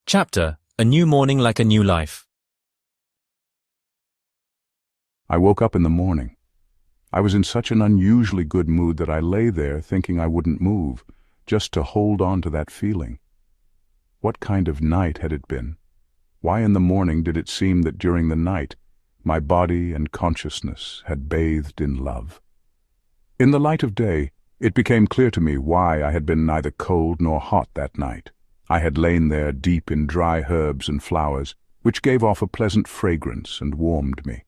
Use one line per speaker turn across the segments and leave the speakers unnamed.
Chapter: A New Morning Like a New Life.
I woke up in the morning. I was in such an unusually good mood that I lay there thinking I wouldn't move, just to hold on to that feeling. What kind of night had it been? Why in the morning did it seem that during the night my body and consciousness had bathed in love? In the light of day, it became clear to me why I had been neither cold nor hot that night. I had lain there deep in dry herbs and flowers, which gave off a pleasant fragrance and warmed me.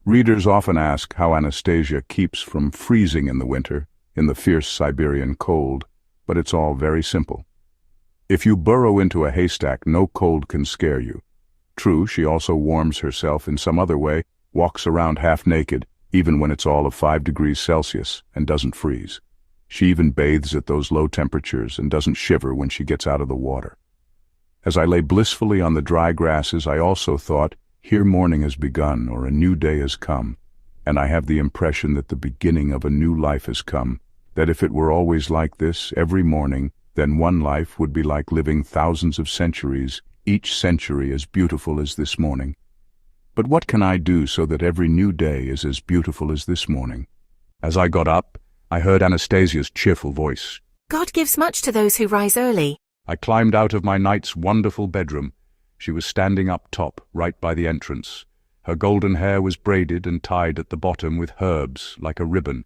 Readers often ask how Anastasia keeps from freezing in the winter, in the fierce Siberian cold, but it's all very simple. If you burrow into a haystack, no cold can scare you. True, she also warms herself in some other way, walks around half naked, even when it's all of 5 degrees Celsius, and doesn't freeze. She even bathes at those low temperatures and doesn't shiver when she gets out of the water. As I lay blissfully on the dry grasses, I also thought, here morning has begun, or a new day has come, and I have the impression that the beginning of a new life has come, that if it were always like this, every morning, then one life would be like living thousands of centuries, each century as beautiful as this morning. But what can I do so that every new day is as beautiful as this morning? As I got up, I heard Anastasia's cheerful voice.
God gives much to those who rise early.
I climbed out of my night's wonderful bedroom. She was standing up top, right by the entrance. Her golden hair was braided and tied at the bottom with herbs, like a ribbon.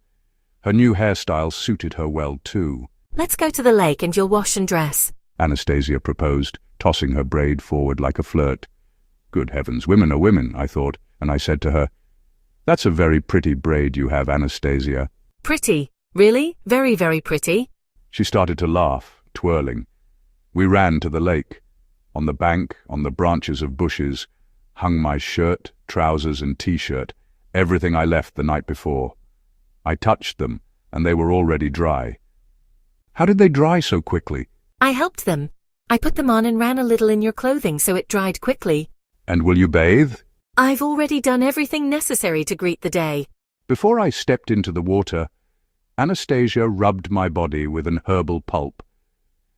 Her new hairstyle suited her well, too.
Let's go to the lake and you'll wash and dress,
Anastasia proposed, tossing her braid forward like a flirt. Good heavens, women are women, I thought, and I said to her, "That's a very pretty braid you have, Anastasia."
Pretty? Really? Very, very pretty?
She started to laugh, twirling. We ran to the lake. On the bank, on the branches of bushes, hung my shirt, trousers and t-shirt, everything I left the night before. I touched them, and they were already dry. How did they dry so quickly?
I helped them. I put them on and ran a little in your clothing so it dried quickly.
And will you bathe?
I've already done everything necessary to greet the day.
Before I stepped into the water, Anastasia rubbed my body with an herbal pulp,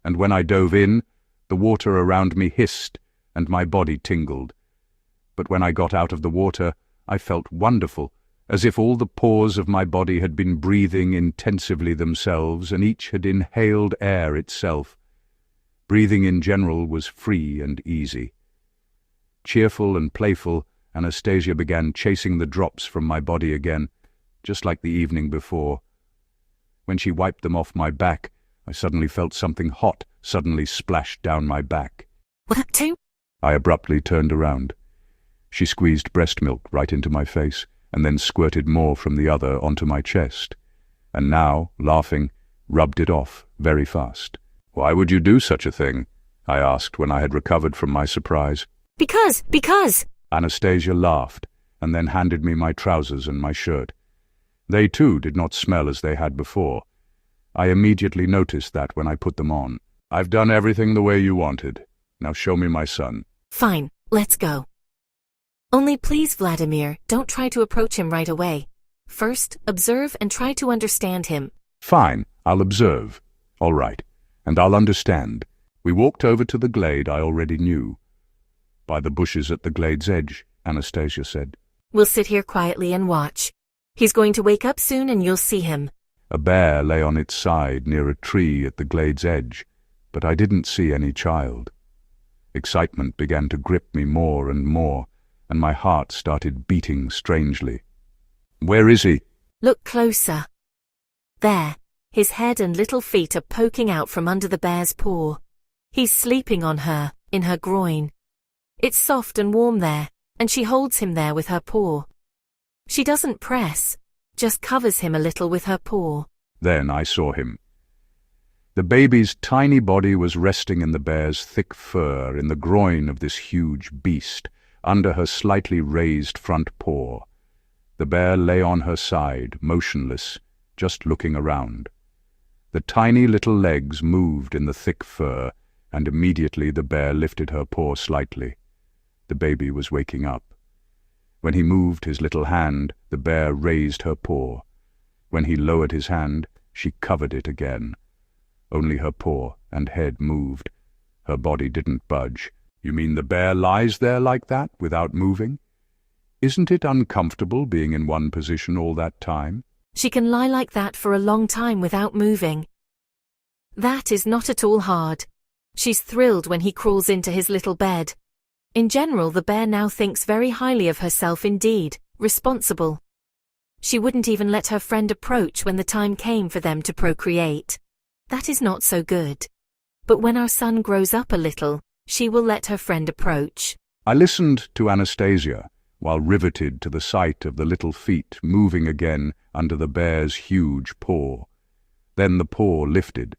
and when I dove in, the water around me hissed and my body tingled. But when I got out of the water, I felt wonderful, as if all the pores of my body had been breathing intensively themselves and each had inhaled air itself. Breathing in general was free and easy. Cheerful and playful, Anastasia began chasing the drops from my body again, just like the evening before. When she wiped them off my back, I suddenly felt something hot suddenly splash down my back.
What up to?
I abruptly turned around. She squeezed breast milk right into my face, and then squirted more from the other onto my chest, and now, laughing, rubbed it off very fast. "Why would you do such a thing?" I asked when I had recovered from my surprise.
Because!
Anastasia laughed, and then handed me my trousers and my shirt. They too did not smell as they had before. I immediately noticed that when I put them on. "I've done everything the way you wanted. Now show me my son."
Fine, let's go. Only please, Vladimir, don't try to approach him right away. First, observe and try to understand him.
Fine, I'll observe. All right, and I'll understand. We walked over to the glade I already knew. "By the bushes at the glade's edge," Anastasia said.
We'll sit here quietly and watch. He's going to wake up soon and you'll see him.
A bear lay on its side near a tree at the glade's edge, but I didn't see any child. Excitement began to grip me more and more, and my heart started beating strangely. "Where is he?"
Look closer. There, his head and little feet are poking out from under the bear's paw. He's sleeping on her, in her groin. It's soft and warm there, and she holds him there with her paw. She doesn't press, just covers him a little with her paw.
Then I saw him. The baby's tiny body was resting in the bear's thick fur in the groin of this huge beast, under her slightly raised front paw. The bear lay on her side, motionless, just looking around. The tiny little legs moved in the thick fur, and immediately the bear lifted her paw slightly. The baby was waking up. When he moved his little hand, the bear raised her paw. When he lowered his hand, she covered it again. Only her paw and head moved. Her body didn't budge. You mean the bear lies there like that, without moving? Isn't it uncomfortable being in one position all that time?
She can lie like that for a long time without moving. That is not at all hard. She's thrilled when he crawls into his little bed. In general, the bear now thinks very highly of herself indeed, responsible. She wouldn't even let her friend approach when the time came for them to procreate. That is not so good. But when our son grows up a little, she will let her friend approach.
I listened to Anastasia, while riveted to the sight of the little feet moving again under the bear's huge paw. Then the paw lifted.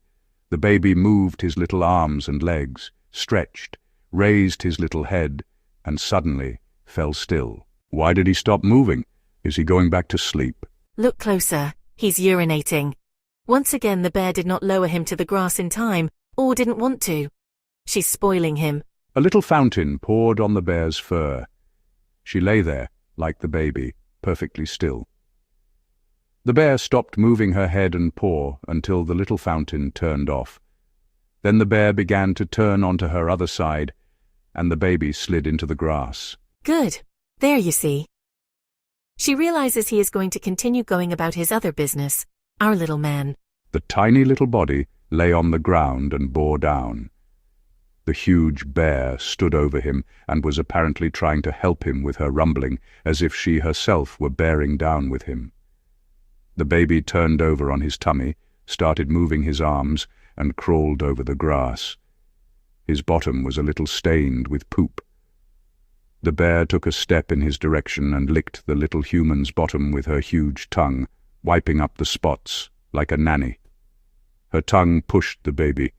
The baby moved his little arms and legs, stretched, raised his little head, and suddenly fell still. Why did he stop moving? Is he going back to sleep?
Look closer. He's urinating. Once again, the bear did not lower him to the grass in time, or didn't want to. She's spoiling him.
A little fountain poured on the bear's fur. She lay there, like the baby, perfectly still. The bear stopped moving her head and paw until the little fountain turned off. Then the bear began to turn onto her other side, and the baby slid into the grass.
Good. There you see. She realizes he is going to continue going about his other business, our little man.
The tiny little body lay on the ground and bore down. The huge bear stood over him and was apparently trying to help him with her rumbling, as if she herself were bearing down with him. The baby turned over on his tummy, started moving his arms, and crawled over the grass. His bottom was a little stained with poop. The bear took a step in his direction and licked the little human's bottom with her huge tongue, wiping up the spots like a nanny. Her tongue pushed the baby.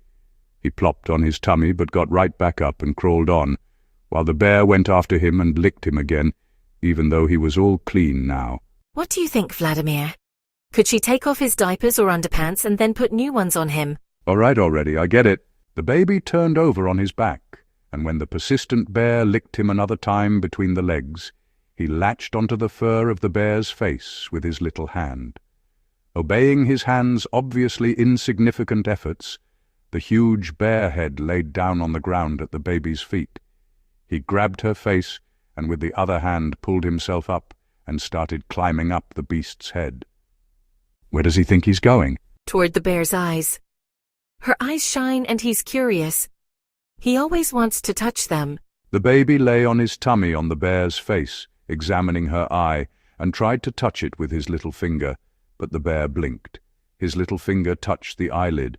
He plopped on his tummy but got right back up and crawled on, while the bear went after him and licked him again, even though he was all clean now.
What do you think, Vladimir? Could she take off his diapers or underpants and then put new ones on him?
All right already, I get it. The baby turned over on his back, and when the persistent bear licked him another time between the legs, he latched onto the fur of the bear's face with his little hand. Obeying his hand's obviously insignificant efforts, the huge bear head laid down on the ground at the baby's feet. He grabbed her face and with the other hand pulled himself up and started climbing up the beast's head. Where does he think he's going?
Toward the bear's eyes. Her eyes shine and he's curious. He always wants to touch them.
The baby lay on his tummy on the bear's face, examining her eye, and tried to touch it with his little finger, but the bear blinked. His little finger touched the eyelid.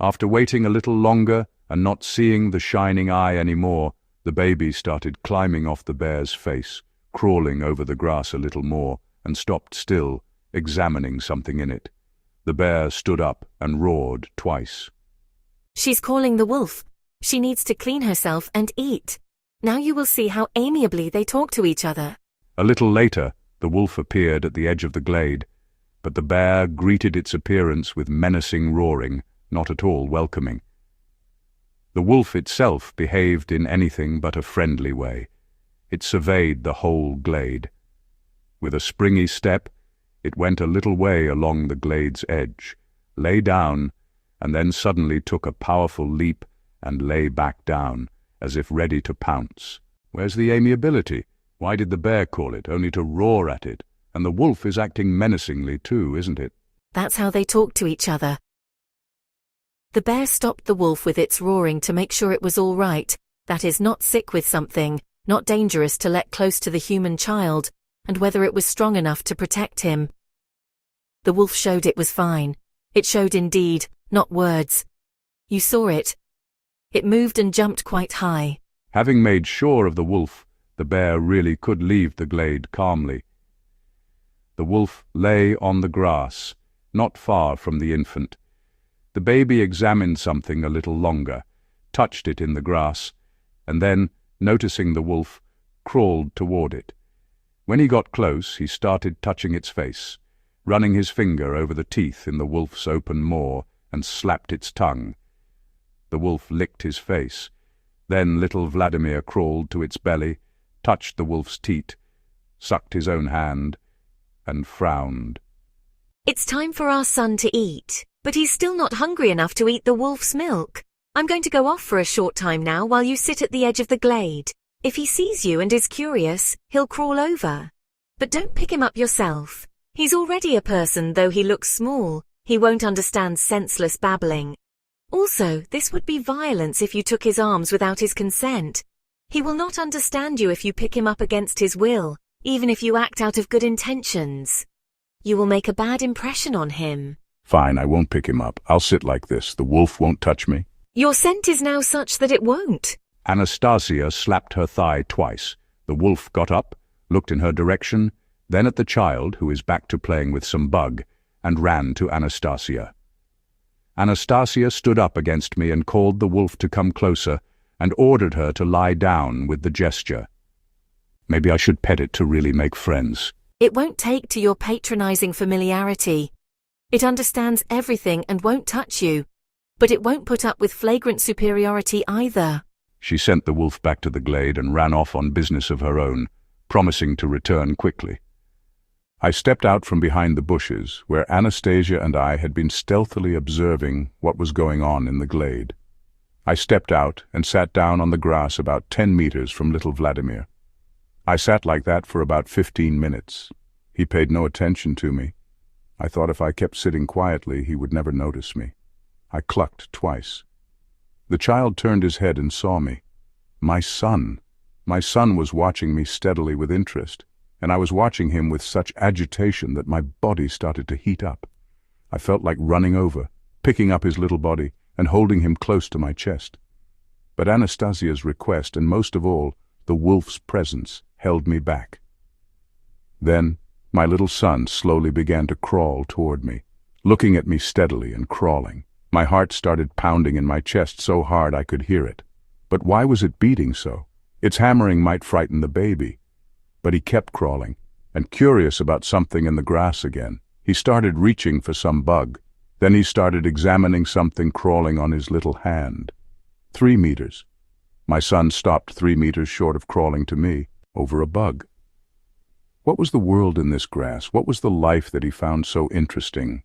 After waiting a little longer and not seeing the shining eye anymore, the baby started climbing off the bear's face, crawling over the grass a little more, and stopped still, examining something in it. The bear stood up and roared twice.
She's calling the wolf. She needs to clean herself and eat. Now you will see how amiably they talk to each other.
A little later, the wolf appeared at the edge of the glade, but the bear greeted its appearance with menacing roaring, not at all welcoming. The wolf itself behaved in anything but a friendly way. It surveyed the whole glade. With a springy step, it went a little way along the glade's edge, lay down, and then suddenly took a powerful leap and lay back down, as if ready to pounce. Where's the amiability? Why did the bear call it, only to roar at it? And the wolf is acting menacingly too, isn't it?
That's how they talk to each other. The bear stopped the wolf with its roaring to make sure it was all right, that is, not sick with something, not dangerous to let close to the human child, and whether it was strong enough to protect him. The wolf showed it was fine. It showed indeed, not words. You saw it. It moved and jumped quite high.
Having made sure of the wolf, the bear really could leave the glade calmly. The wolf lay on the grass, not far from the infant. The baby examined something a little longer, touched it in the grass, and then, noticing the wolf, crawled toward it. When he got close, he started touching its face, running his finger over the teeth in the wolf's open maw, and slapped its tongue. The wolf licked his face. Then little Vladimir crawled to its belly, touched the wolf's teat, sucked his own hand, and frowned.
It's time for our son to eat, but he's still not hungry enough to eat the wolf's milk. I'm going to go off for a short time now while you sit at the edge of the glade. If he sees you and is curious, he'll crawl over. But don't pick him up yourself. He's already a person, though he looks small. He won't understand senseless babbling. Also, this would be violence if you took his arms without his consent. He will not understand you if you pick him up against his will, even if you act out of good intentions. You will make a bad impression on him.
Fine, I won't pick him up. I'll sit like this. The wolf won't touch me.
Your scent is now such that it won't.
Anastasia slapped her thigh twice. The wolf got up, looked in her direction, then at the child, who is back to playing with some bug, and ran to Anastasia. Anastasia stood up against me and called the wolf to come closer and ordered her to lie down with the gesture. Maybe I should pet it to really make friends.
It won't take to your patronizing familiarity. It understands everything and won't touch you, but it won't put up with flagrant superiority either.
She sent the wolf back to the glade and ran off on business of her own, promising to return quickly. I stepped out from behind the bushes, where Anastasia and I had been stealthily observing what was going on in the glade. I stepped out and sat down on the grass about 10 meters from little Vladimir. I sat like that for about 15 minutes. He paid no attention to me. I thought if I kept sitting quietly, he would never notice me. I clucked twice. The child turned his head and saw me. My son was watching me steadily with interest, and I was watching him with such agitation that my body started to heat up. I felt like running over, picking up his little body, and holding him close to my chest. But Anastasia's request, and most of all, the wolf's presence, held me back. Then, my little son slowly began to crawl toward me, looking at me steadily and crawling. My heart started pounding in my chest so hard I could hear it. But why was it beating so? Its hammering might frighten the baby. But he kept crawling, and curious about something in the grass again. He started reaching for some bug. Then he started examining something crawling on his little hand. 3 meters. My son stopped 3 meters short of crawling to me, over a bug. What was the world in this grass? What was the life that he found so interesting?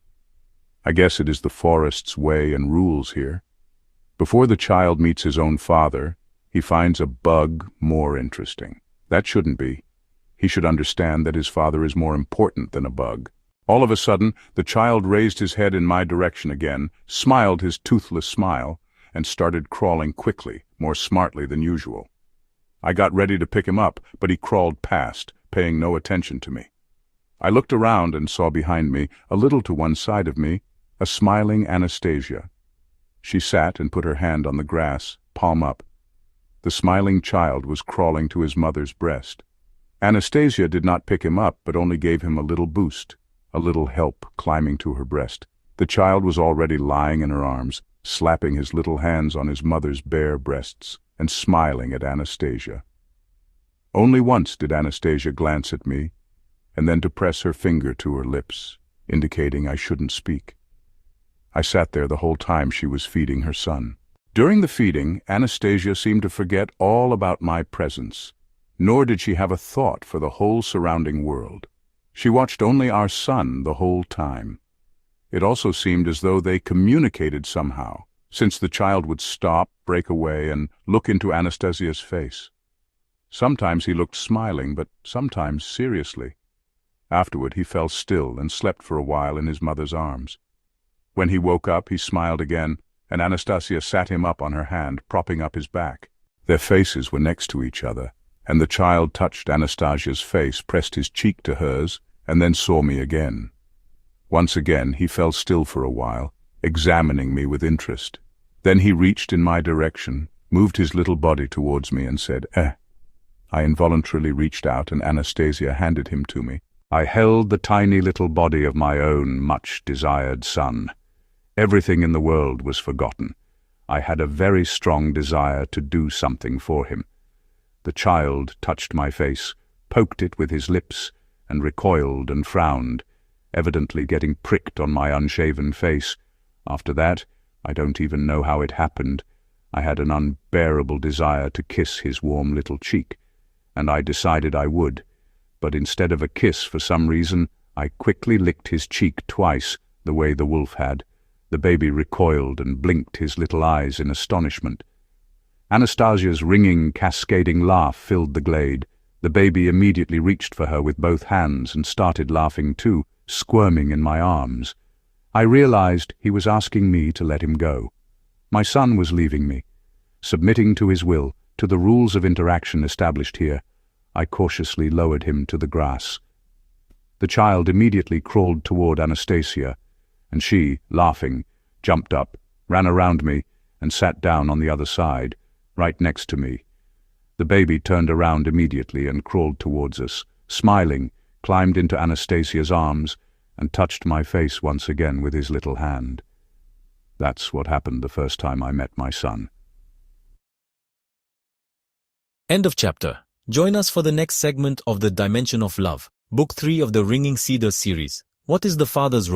I guess it is the forest's way and rules here. Before the child meets his own father, he finds a bug more interesting. That shouldn't be. He should understand that his father is more important than a bug. All of a sudden, the child raised his head in my direction again, smiled his toothless smile, and started crawling quickly, more smartly than usual. I got ready to pick him up, but he crawled past, paying no attention to me. I looked around and saw behind me, a little to one side of me, a smiling Anastasia. She sat and put her hand on the grass, palm up. The smiling child was crawling to his mother's breast. Anastasia did not pick him up, but only gave him a little boost, a little help climbing to her breast. The child was already lying in her arms, slapping his little hands on his mother's bare breasts and smiling at Anastasia. Only once did Anastasia glance at me, and then to press her finger to her lips, indicating I shouldn't speak. I sat there the whole time she was feeding her son. During the feeding, Anastasia seemed to forget all about my presence, nor did she have a thought for the whole surrounding world. She watched only our son the whole time. It also seemed as though they communicated somehow, since the child would stop, break away, and look into Anastasia's face. Sometimes he looked smiling, but sometimes seriously. Afterward he fell still and slept for a while in his mother's arms. When he woke up, he smiled again, and Anastasia sat him up on her hand, propping up his back. Their faces were next to each other, and the child touched Anastasia's face, pressed his cheek to hers, and then saw me again. Once again he fell still for a while, examining me with interest. Then he reached in my direction, moved his little body towards me and said, "Eh." I involuntarily reached out and Anastasia handed him to me. I held the tiny little body of my own much-desired son. Everything in the world was forgotten. I had a very strong desire to do something for him. The child touched my face, poked it with his lips, and recoiled and frowned, evidently getting pricked on my unshaven face. After that, I don't even know how it happened, I had an unbearable desire to kiss his warm little cheek, and I decided I would. But instead of a kiss, for some reason, I quickly licked his cheek twice, the way the wolf had, The baby recoiled and blinked his little eyes in astonishment. Anastasia's ringing, cascading laugh filled the glade. The baby immediately reached for her with both hands and started laughing too, squirming in my arms. I realized he was asking me to let him go. My son was leaving me. Submitting to his will, to the rules of interaction established here, I cautiously lowered him to the grass. The child immediately crawled toward Anastasia, and she, laughing, jumped up, ran around me, and sat down on the other side, right next to me. The baby turned around immediately and crawled towards us, smiling, climbed into Anastasia's arms, and touched my face once again with his little hand. That's what happened the first time I met my son.
End of chapter. Join us for the next segment of The Dimension of Love, Book 3 of the Ringing Cedars series. What is the father's role?